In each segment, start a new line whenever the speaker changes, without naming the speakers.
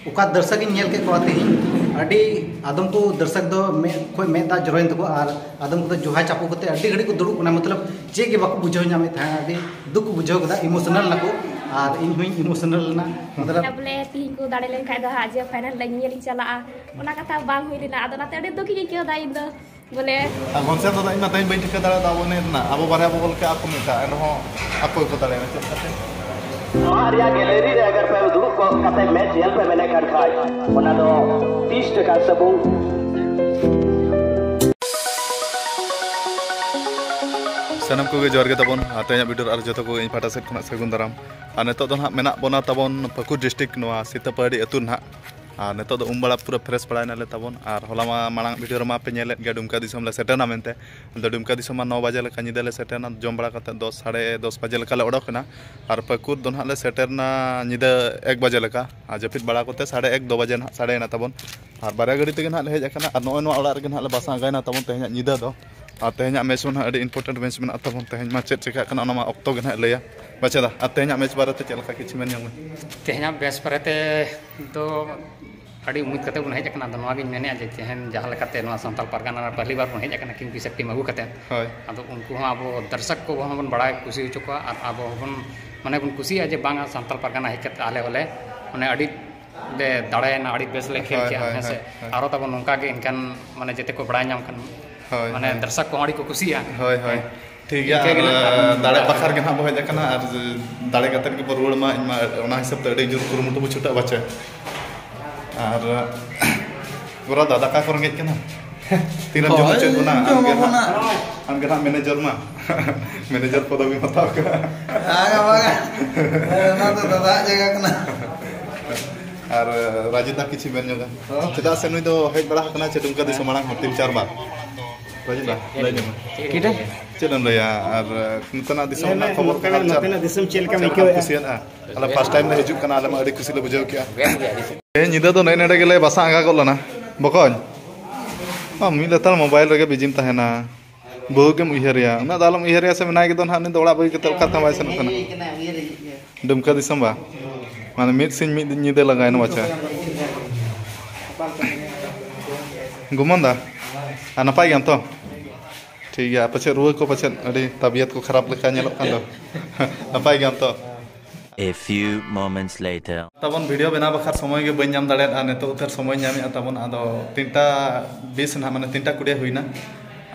उका दर्शक इन के को तेहिं अडी आदम को दर्शक दो में कोई मेदा जरोइन तको और आदम को जुहा चापू करते अडी घड़ी को दुड़ुब ना मतलब चे के बाको बुझाव नामे था अडी दुख बुझाव कदा इमोशनल नको और इन हुई इमोशनल ना मतलब
बोले तेहिं को दाड़े लेन खाय द आज फाइनल लगियल चला ओना कथा बांग हुई दिना आदो नाते अडी दुख की के दा इन दो बोले
कॉन्सेप्ट तो इन ताई बई ठिका दाड़ा दाबो ने ना अब बारे अब बोल के आपको मिलता है एनहो आपको को दाड़े में चलते
मारिया गैलरी रे अगर पे दुड़ुब को कते मैच हेल पे मैंने कर खाय ओना दो 30 टका सबू
सनम को जोर के तबन तेज वीडियो और जो को इन पाटा सेट खना सगुन दाराम और नितो दो मेना बना तबन पाकुर डिस्ट्रिक्ट नवा सीतापड़ी अतु ना और नितो दो उमबड़ा पूरा फ्रेश पड़ाना ले तबन और होला मांग वीडियो मा पे नेले गे दुमका दिसम ले सेटना मेनते दुमका दिसम 9 बजे लेका निदे ले सेटना जम बड़ा कते 10 साढ़े 10 बजे लेका ले ओडोकना और पाकुर दो ले सेटना निदे 1 बजे लेका और जपित बड़ा कते 1:30 2 बजे ना साढ़े ना तबन और बारे घड़ी ते ना ले हेज अकना और नोय नो ओड़ा रे ना ले बासा गायना तबन तेहना निदे दो और तेहना मैच में अड़ी इम्पोर्टेंट मैच में तबन तेहना मा चेक चिका कना ओना मा ऑक्टो गे ना लैया बचेदा और तेहना मैच बारे ते चलका किछ मेन यंग
तेहना बेस परते तो अड़ी उम्मीद करते बन हेजना नवागिन मेने जे तेहन जहाँ लेकाते संताल परगना पहली बार बन हेजना किंग पिसक टीम अगू करते अब उनको अब दर्शक को बन बड़ा खुशी हो चुका और अब बन माने बन खुशी जे बांगा संताल परगना हेकते आले बोले माने अड़ी ले दाड़ायना अड़ी बेस ले खेल के हेसे आरो तब नोंका के इनकान माने जेते को बड़ा नाम खान माने दर्शक को अड़ी को खुशी होय होय
ठीक है दाड़े बखार के ना बो हेजना और दाड़े कतर के रुआड़ मा इमा ओना हिसाब ते अड़ी जोर कुरुमुटु छुटा बचे और पूरा दादा का कर गेज कना तीन जम चेक बना आम के मैनेजर मा मैनेजर पदवी हताव का
आगा बागा ना तो दादा जगह कना
और राजिता किछि बेन जगा चदा से नुई दो हेज बड़ा कना चे दुमका दिस मांग हो 3-4 बार राजिता लय जमा
किटा
चलन लया और नतना दिसम ना खबर का
नतना दिसम चेल का मिको
कुसियाना अला फर्स्ट टाइम ने हिजुक कना अला अडी खुशी ले बुझाव किया ए निदा तो नै नडे गेले बसा आगा गलना बकन मी लेतार मोबाइल रे बिजिम तहना बहु के उहरिया ना दालम उहरिया से मनाय के दो ना दोड़ा बई के तलका तमाय सन कना दुमका दिसम बा माने मिद सिन मिद निदे लगायन बचा गुमंदा आ नपाय गम तो ठीक है पछे रुआ को पछे अड़ी तबियत को खराब लेका नेलो कान दो नपाय गम तो
A few moments later
तबन वीडियो बना बखार समय के बन जाम दाड़े नेतो उधर समय नामे तबन आदो 3:20 ना माने 3:20 हुईना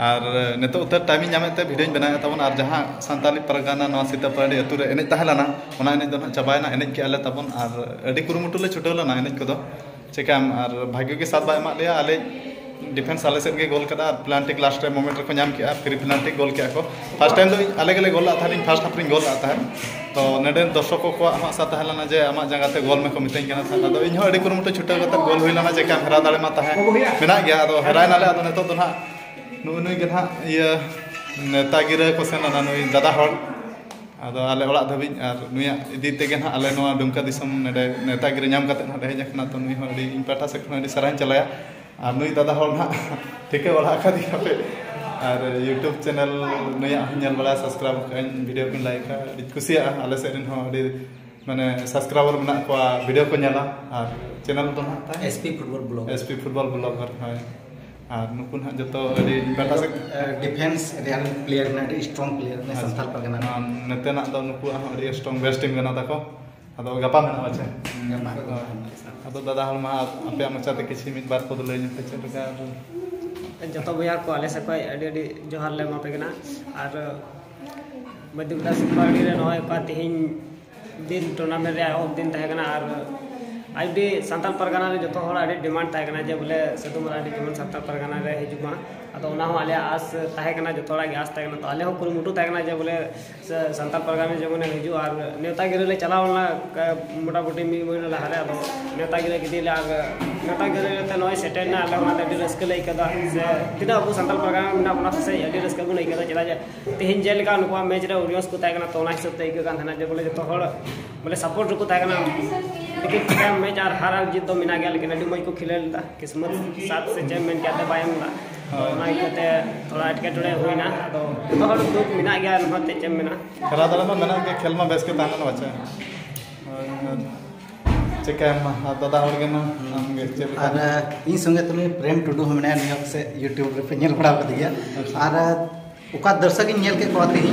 और नेतो उधर टाइमिंग नामे वीडियो बनाया तबन और जहां संताली परगना नवा सीतापड़ी अतु रे एने तहलाना ओना एने दो चाबायना एने के आले तबन और अड़ी कुरुमुटु ले छुटलना एने को दो चेकाम और भाग्य के साथ बा एमा लिया आले डिफेंस आले सेट के गोल कदा प्लांटिक लास्ट टाइम मोमेंट रे को नाम किया फ्री प्लांटिक गोल किया को फर्स्ट टाइम तो अलग अलग गोल आता फर्स्ट हाफ रिंग गोल आता है तो नेडे दर्शकों को आमा साथ हलाना जे आमा जगहते गोल में को मितई कना था तो इन अड़ी कुरुमुटु छुटा कते गोल होइलाना जे काम हरा दाड़े मा ताहे मेना गया तो हराय नाले आदो नेतो तो ना नुई के ना ये नेतागिरी को सेना नुई दादा हड़ आदो आले ओड़ा धबी और नुया इदी तेगे ना आले नवा दुमका दिसम नेडे नेतागिरी नाम कते ना हेज कना तो नुई अड़ी इन पाटा से अड़ी सराहन चलाया और नुई दादा हड़ ना ठीके ओड़ा का दिया पे और यूट्यूब चैनल नुया नेल बड़ा सब्सक्राइब कन वीडियो को लाइक का खुशिया आले से दिन हो अड़ी माने सब्सक्राइबर बना को वीडियो को नेला और चैनल तो ना
एसपी फुटबॉल ब्लॉगर है और
नुकुन हा जतो अड़ी बेटा से
डिफेंस रियल प्लेयर ना स्ट्रांग प्लेयर ने संथाल परगना
नते ना दो नुकु अड़ी स्ट्रांग बेस्ट टीम बना ताको अदो गपा मेना बचे अदो दादा हल मा आपे मचाते किछि मित बार को लय नते चलका
जो भैया को आले से अड़ी जोहार ले मापे गना और मध्यप्रदेश सीतापड़ी रे नय का तेहिन दिन टूर्नामेंट रे ऑफ दिन तहे गना और आईडी संताल परगना रे जो हर अड़ी डिमांड तहे गना जे बोले सदु मराठी जेमन संताल परगना रे हिजुमा अदो उना हो आले आस तहे गना जो थोड़ा के आस तहे गना तो आले हो कुरुमुटु तहे गना जे बोले संताल परगना जेमन हिजु और नेतागिरी ले चलावना मोटा मोटी मी मोइना लहारे अदो नेतागिरी के दिले और नेतागिरी ते नय सेटेल ना आले माते अड़ी रस्क ले कदा से तिना अबु संताल परगना मिना अपना से अड़ी रस्क बु नहीं कदा चला जे तेहिन जेल का नुवा मैच रे ऑडियंस को तहे गना तो ना हिसाब ते कान थाना जे बोले जो हर बोले सपोर्ट को तहे गना लेकिन मैच और हार जीत तो मिना गया लेकिन अड़ी मज को खिलेलता किस्मत साथ से चैम्पियन के आते बायम ला ना इकते थोड़ा अटके टुडे होइना तो तो हर दुख मिना गया नते चेम मिना
खेला दला में मेना के खेल में बेस के ताना बच्चा चेकम दादा हर के ना हमगे चेक
और इन संगे तुम्हें प्रेम टुडू हम ने नियम से यूट्यूब रे पे नेल बड़ा कर दिया और उका दर्शक इन नेल के को आते ही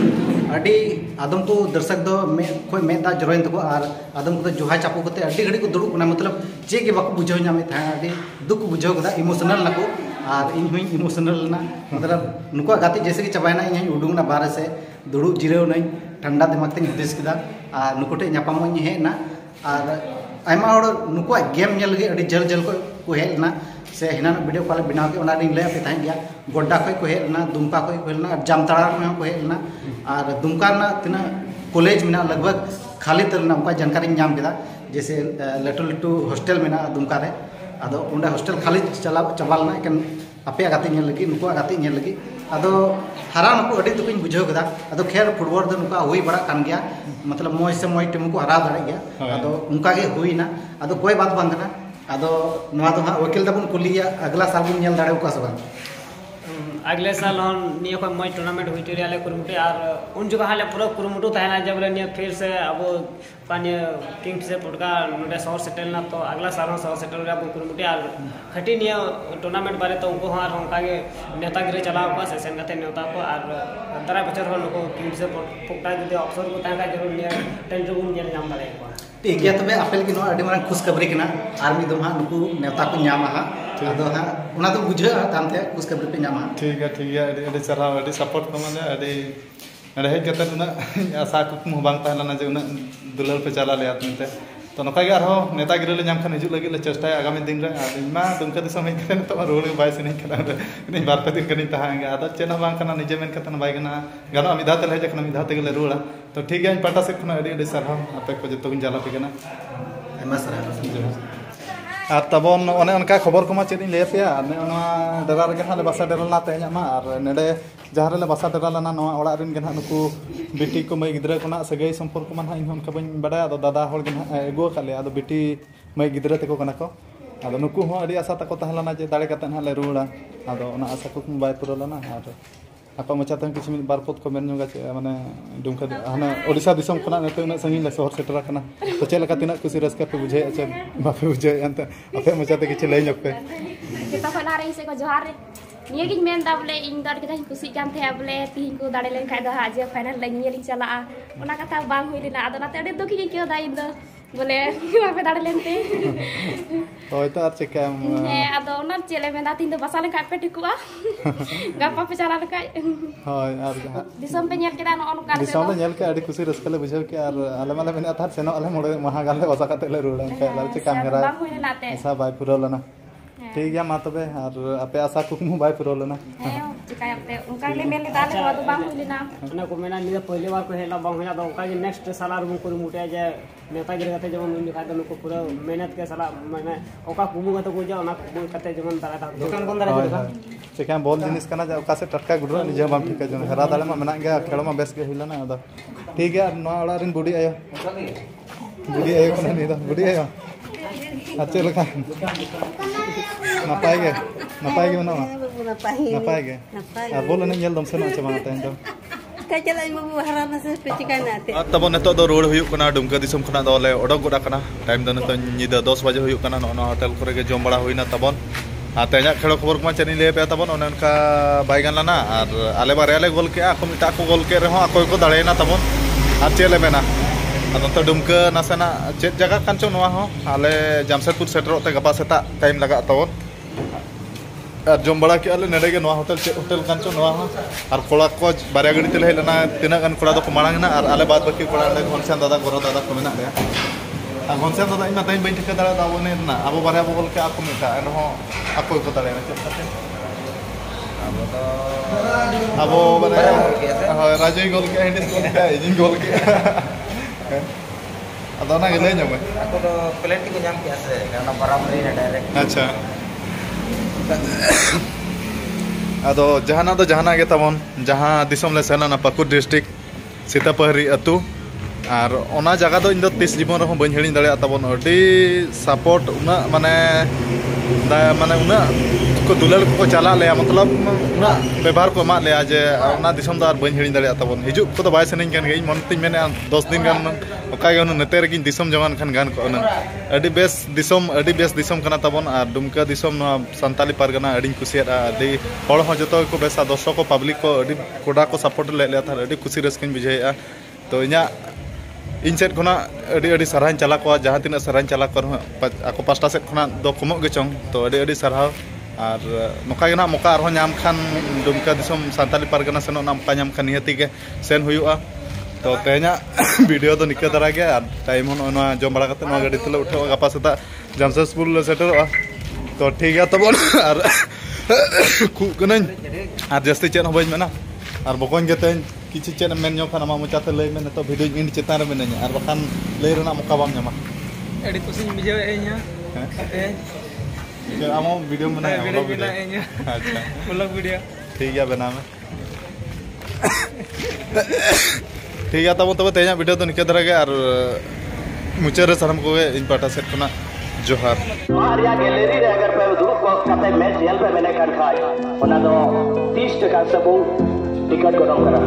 अडी आदम तो दर्शक दो में कोई मेदा जरोइन तको और आदम को जोहा चापू करते अडी घड़ी को दुड़ू ना मतलब जे के बाको बुझो नामे था अडी दुख बुझो कदा इमोशनल नको और इन हुई इमोशनल ना मतलब नुको गाते जैसे कि चबायना इन उडुंग ना बाहर से दुड़ू जिरेव नहीं ठंडा दिमाग ते हुदिस किदा और नुकोटे ᱧᱟᱯᱟᱢ हे ना और आयमा और नुको गेम नेल लगे अडी जल जल को हेलना से हिना वीडियो कॉल बनाव के ओना दिन ले पे थाई गया गोड्डा खय को हेलना दुमका खय को हेलना जामताड़ा में को हेलना और दुमका ना तना कॉलेज में लगभग खाली तरना उनका जानकारी नाम केदा जैसे लटू लटू हॉस्टल में दुमका रे आदो उंडा हॉस्टल खाली चला चबालना एकन अपे गाते नेल लगी नुको गाते नेल लगी आदो हरा नुको अडी दुकिन बुझाव केदा आदो खेल फुटबॉल दो नुका हुई बड़ा कान गया मतलब मोय से मोय टीम को हरा दाड़ा गया आदो उनका गे हुईना आदो कोई बात बांग ना आदो नवा तो हाँ वकील तबन कुलिया अगला साल बन नेल दाड़े उका सबन
अगले साल हम निया को मैच टूर्नामेंट हुई थी रियाले कुरुमुटे और उन जगह हाले पूरा कुरुमुटु तहना जब निया फिर से अब पानी किंग से पटका नोडे शहर सेटल ना तो अगला साल हम शहर सेटल रे कुरुमुटे और खटी निया टूर्नामेंट बारे तो उनको हार उनका के नेता गिरे चलाव को सेशन कते नेता को और दरा बचर हो लोग किंग से पटका जदि अवसर को तहका जरूर निया टेंट गुन नेल नाम दाड़े को
ठीक गया तबे आपेल की नो अडी मारन खुश खबरी कना आर्मी दो हां नुकु नेता को ᱧᱟᱢᱟ हा आदो हां उना तो बुझा तानते खुश खबरी पे ᱧᱟᱢᱟ
ठीक है अडी चरा अडी सपोर्ट को माने अडी अडे हेज कते उना आशा कुकमु बांग तहलना जे उना दुलाल पे चला ले आतनते तो नका गे आरो नेता गिरे ले ᱧᱟᱢ खान हिजु लगे ले चेष्टा आगामी दिन रे इमा दुमका दिसम हे कते तो रोल बाय सने कना नहीं बार पे दिन कनी तहांगे आदो चेना बांग कना निजे मेन कतन बाय गना गानो मिधा तले हेज कना मिधा तेगले रोला तो ठीक है पाटा से खना अडी सरहा आपे को जतो जाला पे गना
एमा सरहा
और तबन ओने उनका खबर को चेद ले पे डेरा रे हाले बासा डेरा तेज और नेडे जहाँ रे बासा डेरा लना ओड़ा रिन गे नुकु बेटी को मई गिद्रा को सगई संपर्क में इन उनका बन बड़ा दादा हर एगो काले अद बेटी मई गिद्रा तको कना को अद नुकु हो अडी आशा तको तहलना जे दाड़े कते हाले रुड़ा अद ओना आशा को बाय पुरा लना और आपा मचाते किछु बार पद को मेन जोगा माने दुमका हाने ओडिशा दिसम खना नेते उना संगिन ले शहर सेटरा कना तो चेल का तिना खुशी रसका पे बुझे अच्छा बापे बुझे अंत आपे मचाते किछु लई नक पे
kita kena hari se ko johar niya gin men da bole ing dar kita kusi kan the bole tihin ko dare len kai da aja final la nyeli chala ona kata bang hui dina ado nate ade doki ke da indo bole ape dare len te
hoy to ar chekam
ado ona chele men da tin do basale kai pe tikua gapa pe chala kai
hoy ar
disam pe nyel kita no on kan
disam pe nyel ke adi kusi raska le bujhe ke ar ale male men athar seno ale mode maha galle basa kate le ruda ke lar chekam hera
bang hui dina te
asa bai pura lana ठीक है मा तबे और आपे आशा कुकमु bye पुरो लना
चिकाय आपे उनका ले मेल दाले को तो बांग हुई ना
ना को मेना निया पहले बार को हेला बांग हुआ तो उनका जे नेक्स्ट साल आर को मुटे जे नेता गिरे कते जमन उन दिखा तो पूरा मेहनत के साला माने ओका कुमु गतो को जे ओना कते जमन दारा था दुकान बंद रहा दुकान
चिका बोल जिनिस कना जे ओका से टटका गुडरा निजे बाम ठीक जन हरा दाले मा मना गया खेल मा बेस के हिला ना अदा ठीक है नो ओड़ा रिन बुडी आयो कना नि दा बुडी आयो अच्छे लगा नापाय गे मना नापाय गे अब बोल ने नेल दम से ना चमा तन दो
चला बाबू हरा ना से पेचिकाना ते
तब नेतो दो रोड हुयु कना दुमका दिसम खना दोले ओडक गोडा कना टाइम दो नतो निदा 10 बजे हुयु कना नो होटल करे गे जम बड़ा हुइना तबन तेजा खेल खबर को चनी ले पे तबन ओने उनका बायगान लाना और आले बारे आले गोल के आको मिटा को गोल के रहो अकोय को दाड़ेना तबन आ चेले मेना अदंत दुमका नासेना चेत जगह कांचो नवा हो आले जामशेदपुर सेटरोते गपा सेता टाइम लगा तबन और जम बड़ा के आले नेडे गे नवा होटल कांचो नवा हो और कोड़ा को बारे गड़ी तेल हेलना तिना गन कोड़ा दो को मांगना और आले बाद बाकी कोड़ा ले घनश्याम दादा गोरो दादा को मेना रे आ घनश्याम दादा इना ताई बइन ठिका दादा दावने ना अब बारे अब बोल के आको मिटा एनो आको को दाड़े ना चलते अब बारे राजू गोल के हिंदी गोल के इंजिन गोल के अदा ना गेले ᱧᱚᱢ
ako do penalty ko nyam kiya se karena baramri na direct
अच्छा अदो जहाना गे तबन जहां दिसम ले सेना पाकुर डिस्ट्रिक्ट सीतापहरी अतु और ओना जगह दो इन दो तीस जीवन रहो बन हिड़ी दाड़े तबन अडी सपोर्ट उना माने माने उना को दुलाल को चला ले मतलब उना व्यवहार को मा ले जे उना दिसम दार बन हिड़ी दाड़े तबन हिजु को तो बाय सनिन कान गे मन तिन मेने 10 दिन गान ओका गे नेते रे किन दिसम जवान खान गान को अडी बेस दिसम कना तबन और दुमका दिसम ना संताली पारगना अडी खुशिया अडी हड़ हो जतो को बेसा दर्शक को पब्लिक को अडी कोडा को सपोर्ट ले था अडी खुशी रस्किन बुझेया तो इना इन सेट खना अडी सरहान चला को जहाँ तीन सरहान चला को ako पास्टा सेट खना दो कमो गे चों तो अडी सरहाव और नोका गे ना मोका आरो नाम खान दुमका दिसम सान्ताली पारगना सेनो नाम का नाम खान निहती गे सेन हुयुआ तो तेना वीडियो तो निका दरा गे और टाइम हो ना जम बड़ा करते ना गाड़ी तले उठाओ गपा सेता जामशेदपुर ले सेटरोआ तो ठीक है तबन और कुकनन और जस्ती चेन हो बइन मेना और बकन गेते किछि चेन मेन जो खान मोचाते लय में तो वीडियो इन चेतान रे मेना और बखान लय रेना मौका बाम ᱧᱟᱢᱟ
एडी कुछ बुझाव एኛ
के आमो वीडियो बनाए
वीडियो बनाएंगे
अच्छा
व्लॉग वीडियो
ठीक है बना में ठीक है तब तेना वीडियो तो निके धरा गे और मुचाद रे सारम को इन पाटा सेट कना जोहार
मारिया गैलरी रे अगर पे दुरुप को कते मैच ᱧᱮᱞ पे मेने कर खाय ओना दो 30 टका सबू टिकट को करा